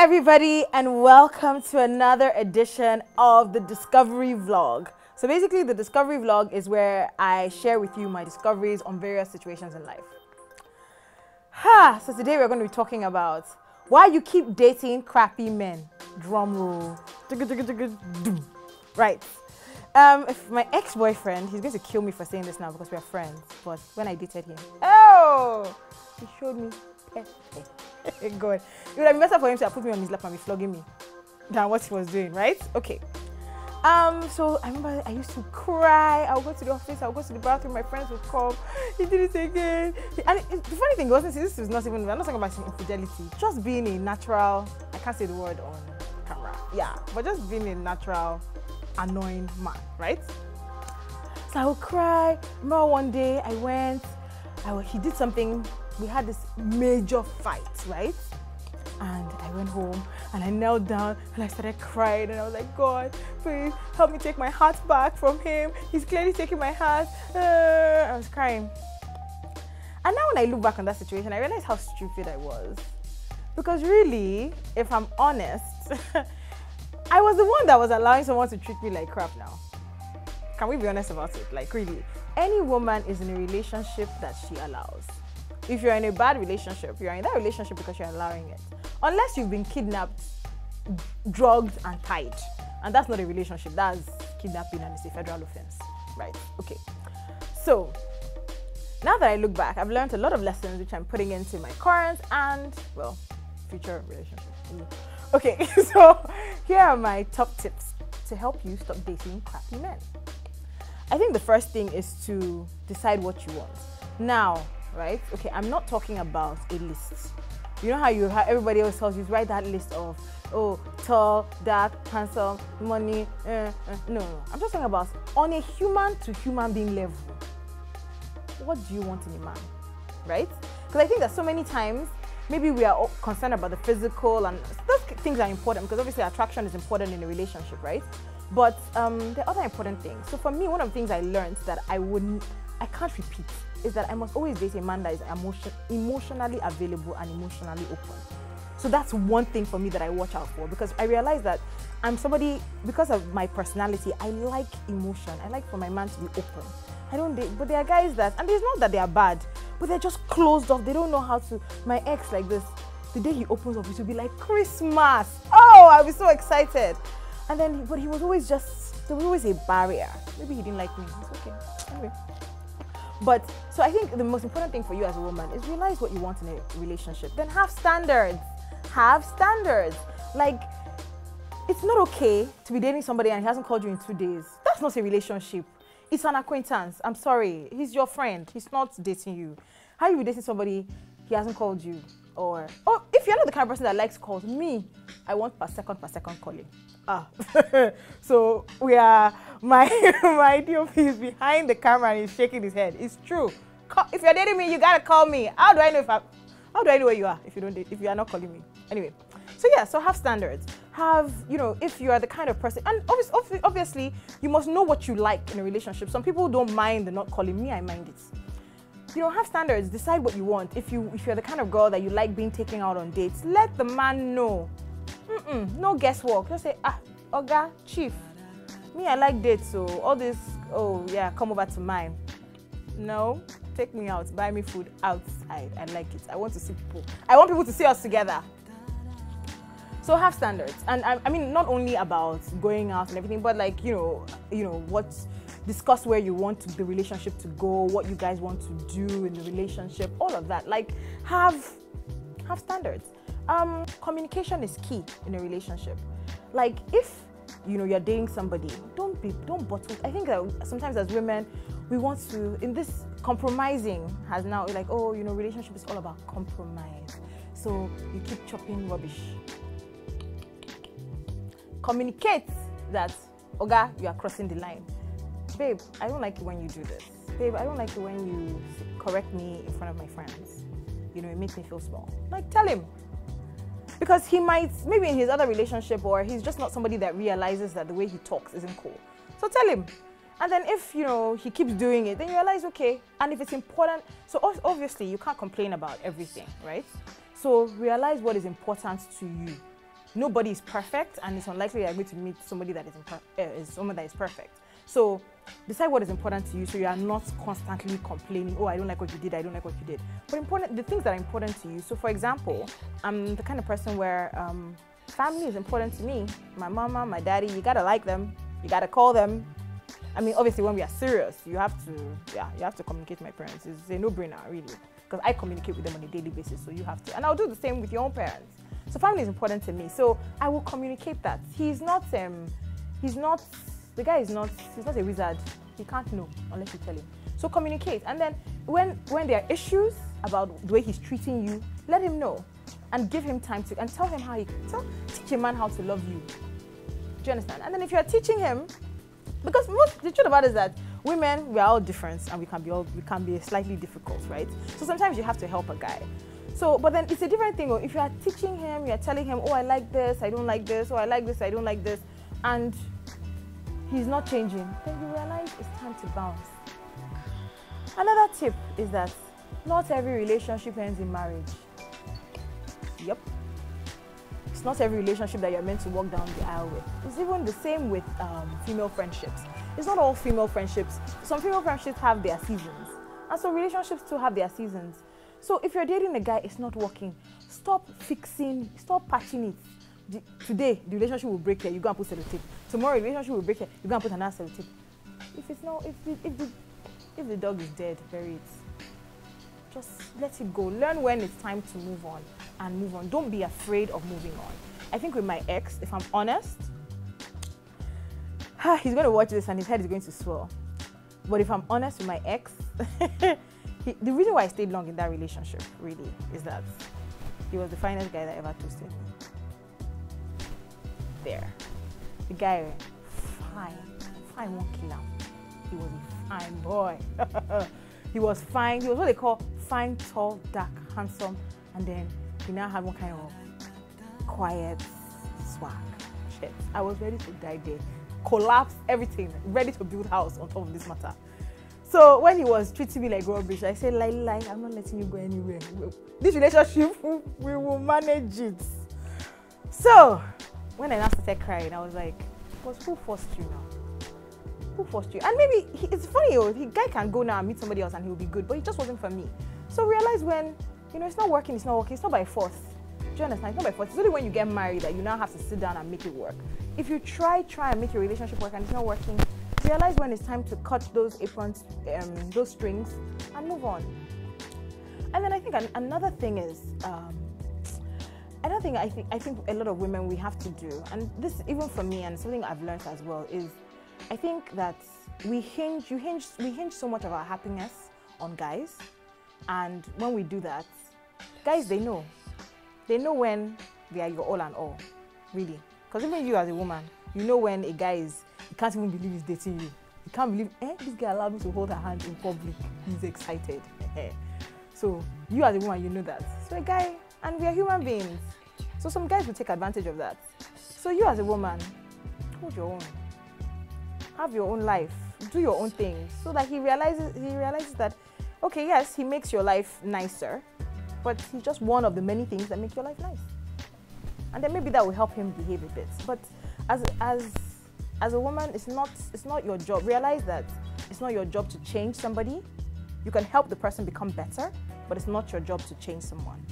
everybody, and welcome to another edition of the Discovery Vlog. So basically, the Discovery Vlog is where I share with you my discoveries on various situations in life. So today we're going to be talking about why you keep dating crappy men. Drum roll. Right. If my ex-boyfriend, he's going to kill me for saying this now because we're friends, but when I dated him, he showed me God. It would have been better for him to have put me on his lap and be flogging me than what he was doing, right? Okay. So I remember I used to cry. I'll go to the office, I'll go to the bathroom, my friends would come. He did it again. And the funny thing wasn't, this is not even, I'm not talking about infidelity. Just being a natural, I can't say the word on camera. Yeah, but just being a natural, annoying man, right? So I would cry. Remember one day I went, he did something. We had this major fight, right? And I went home and I knelt down and I started crying and I was like, God, please help me take my heart back from him. He's clearly taking my heart. I was crying. And now when I look back on that situation, I realize how stupid I was. Because really, if I'm honest, I was the one that was allowing someone to treat me like crap now. Can we be honest about it? Like really, any woman is in a relationship that she allows. If you're in a bad relationship, you're in that relationship because you're allowing it. Unless you've been kidnapped, drugged, and tied. And that's not a relationship, that's kidnapping and it's a federal offense. Right, okay. So, now that I look back, I've learned a lot of lessons which I'm putting into my current and, well, future relationship. Okay, so here are my top tips to help you stop dating crappy men. I think the first thing is to decide what you want. Now, right? Okay, I'm not talking about a list. You know how everybody else tells you to write that list of, oh, tall, dark, handsome, money. No. I'm just talking about on a human to human being level. What do you want in a man, right? Because I think that so many times, maybe we are all concerned about the physical, and those things are important because obviously attraction is important in a relationship, right? But there are other important things. So for me, one of the things I learned that I can't repeat is that I must always date a man that is emotionally available and emotionally open. So that's one thing for me that I watch out for, because I realize that I'm somebody, because of my personality, I like emotion. I like for my man to be open. I don't date, but there are guys that, and it's not that they are bad, but they're just closed off. They don't know how to. My ex like this, the day he opens up, it will be like Christmas. Oh, I'll be so excited. And then, but he was always just, there was always a barrier. Maybe he didn't like me. It's okay. Anyway. But, so I think the most important thing for you as a woman is realize what you want in a relationship. Then have standards. Have standards. Like, it's not okay to be dating somebody and he hasn't called you in 2 days. That's not a relationship. It's an acquaintance. I'm sorry. He's your friend. He's not dating you. How you be dating somebody, he hasn't called you? Or if you're not the kind of person that likes calls, me, I want per second calling. So we are, my DOP is behind the camera and he's shaking his head. It's true. If you're dating me, you gotta call me. How do I know where you are if you are not calling me? Anyway, so yeah, so have standards. Have, if you are the kind of person, and obviously you must know what you like in a relationship. Some people don't mind the not calling. Me, I mind it. Have standards, decide what you want. If you're the kind of girl that you like being taken out on dates, let the man know. No guesswork. Just say, Oga, chief, me, I like dates, so all this, oh yeah, come over to mine. No, take me out, buy me food outside. I like it. I want to see people. I want people to see us together. So have standards. And I mean, not only about going out and everything, but like, discuss where you want the relationship to go, what you guys want to do in the relationship, all of that. Like, have standards. Communication is key in a relationship. Like, if you're dating somebody, don't bottle. I think that sometimes as women, we want to, in this compromising has now like, relationship is all about compromise. So you keep chopping rubbish. Communicate that, Oga, you are crossing the line. Babe, I don't like it when you do this. Babe, I don't like it when you correct me in front of my friends. It makes me feel small. Like, tell him. Because he might, maybe in his other relationship, or he's just not somebody that realizes that the way he talks isn't cool. So tell him. And then if, he keeps doing it, then you realize, okay. And if it's important, so obviously you can't complain about everything, right? So realize what is important to you. nobody is perfect, and it's unlikely you're going to meet somebody that is someone that is perfect. So decide what is important to you, so you are not constantly complaining, oh, I don't like what you did, I don't like what you did. But the things that are important to you. So for example, I'm the kind of person where family is important to me. My mama, my daddy, you gotta like them, you gotta call them. I mean, obviously when we are serious, you have to communicate with my parents. It's a no-brainer, really, because I communicate with them on a daily basis, so you have to. And I'll do the same with your own parents. So family is important to me, so I will communicate that. He's not a wizard. He can't know unless you tell him. So communicate, and then when there are issues about the way he's treating you, let him know, and give him time to, and tell him teach a man how to love you. Do you understand? And then if you are teaching him, because the truth about it is that women, we are all different, and we can be slightly difficult, right? So sometimes you have to help a guy. So, but then it's a different thing. If you are teaching him, you are telling him, oh, I like this, I don't like this, or I like this, I don't like this, and he's not changing, then you realize it's time to bounce. Another tip is that not every relationship ends in marriage. Yep. It's not every relationship that you're meant to walk down the aisle with. It's even the same with female friendships. It's not all female friendships. Some female friendships have their seasons, and so relationships too have their seasons. So if you're dating a guy, it's not working, stop patching it. Today, the relationship will break here, you go and put sellotape. Tomorrow, the relationship will break here, you go and put another sellotape. If the dog is dead, bury it. Just let it go. Learn when it's time to move on, and move on. Don't be afraid of moving on. I think with my ex, if I'm honest, he's going to watch this and his head is going to swell. But if I'm honest with my ex, the reason why I stayed long in that relationship, really, is that he was the finest guy that ever toasted me. There. The guy, fine won't kill him. He was a fine boy. He was fine. He was what they call fine, tall, dark, handsome, and then he now had one kind of quiet swag. Shit. I was ready to die there. Collapse everything, ready to build house on top of this matter. So when he was treating me like rubbish, I said, lie, I'm not letting you go anywhere. This relationship, we will manage it. So when I now started crying, I was like, who forced you now? Who forced you? And maybe, it's funny, the guy can go now and meet somebody else and he'll be good, but it just wasn't for me. So realize when, it's not working, it's not by force. Do you understand? It's not by force. It's only when you get married that you now have to sit down and make it work. If you try and make your relationship work and it's not working, realize when it's time to cut those aprons, those strings, and move on. And then I think another thing is, I think a lot of women, we have to do, and this even for me, and something I've learned as well, is I think that we hinge so much of our happiness on guys, and when we do that, guys, they know when they are your all and all, really. Because even you as a woman, you know when a guy you can't even believe he's dating you. You can't believe, this guy allowed me to hold her hand in public. He's excited. So you as a woman, you know that. So a guy, and we are human beings. So some guys will take advantage of that. So you as a woman, hold your own. Have your own life. Do your own things. So that he realizes that, okay, yes, he makes your life nicer, but he's just one of the many things that make your life nice. And then maybe that will help him behave a bit. But as a woman, it's not your job. Realize that it's not your job to change somebody. You can help the person become better, but it's not your job to change someone.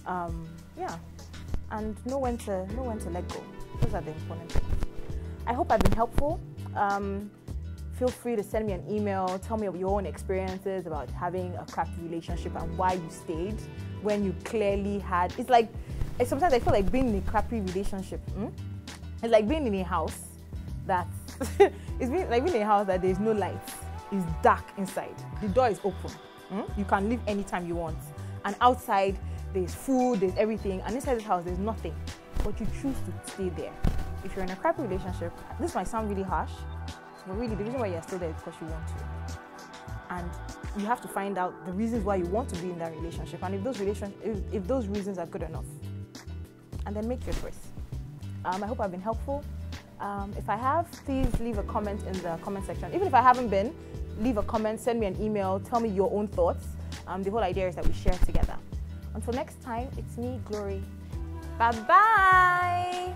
And know when to let go. Those are the important things. I hope I've been helpful. Feel free to send me an email. Tell me of your own experiences about having a crappy relationship and why you stayed when you clearly had. It's like, sometimes I feel like being in a crappy relationship. It's like being in a house that there's no light. It's dark inside. The door is open. You can leave anytime you want. And outside, there's food, there's everything. And inside this house, there's nothing. But you choose to stay there. If you're in a crappy relationship, this might sound really harsh, but really the reason why you're still there is because you want to. And you have to find out the reasons why you want to be in that relationship, and if those reasons are good enough. And then make your choice. I hope I've been helpful. If I have, please leave a comment in the comment section. Even if I haven't been, leave a comment, send me an email, tell me your own thoughts. The whole idea is that we share together. Until next time, it's me, Glory. Bye-bye.